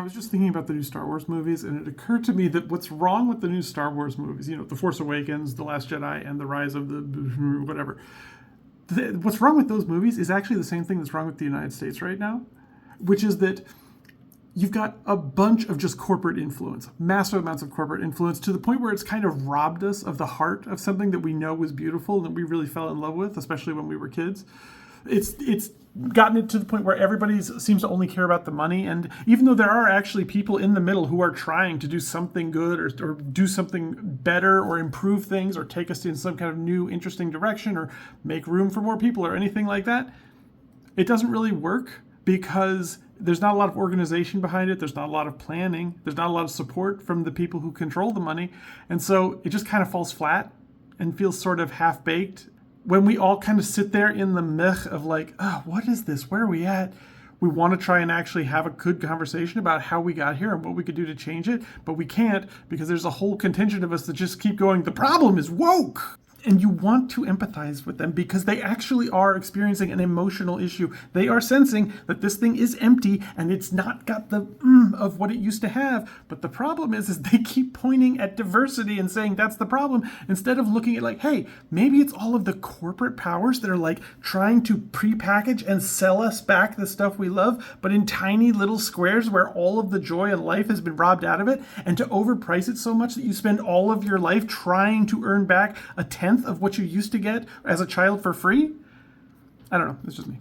was just thinking about the new Star Wars movies, and it occurred to me that what's wrong with the new Star Wars movies, The Force Awakens, The Last Jedi, and The Rise of the whatever, what's wrong with those movies is actually the same thing that's wrong with the United States right now, which is that you've got a bunch of just corporate influence, massive amounts of corporate influence, to the point where it's kind of robbed us of the heart of something that we know was beautiful and that we really fell in love with, especially when we were kids. It's gotten it to the point where everybody seems to only care about the money. And even though there are actually people in the middle who are trying to do something good or do something better or improve things or take us in some kind of new, interesting direction or make room for more people or anything like that, it doesn't really work because there's not a lot of organization behind it. There's not a lot of planning. There's not a lot of support from the people who control the money. And so it just kind of falls flat and feels sort of half-baked. When we all kind of sit there in the mech of like, oh, what is this? Where are we at? We want to try and actually have a good conversation about how we got here and what we could do to change it, but we can't because there's a whole contingent of us that just keep going, the problem is woke. And you want to empathize with them because they actually are experiencing an emotional issue. They are sensing that this thing is empty and it's not got the of what it used to have. But the problem is they keep pointing at diversity and saying that's the problem, instead of looking at like, hey, maybe it's all of the corporate powers that are like trying to prepackage and sell us back the stuff we love, but in tiny little squares where all of the joy and life has been robbed out of it, and to overprice it so much that you spend all of your life trying to earn back a tenth of what you used to get as a child for free. I don't know. It's just me.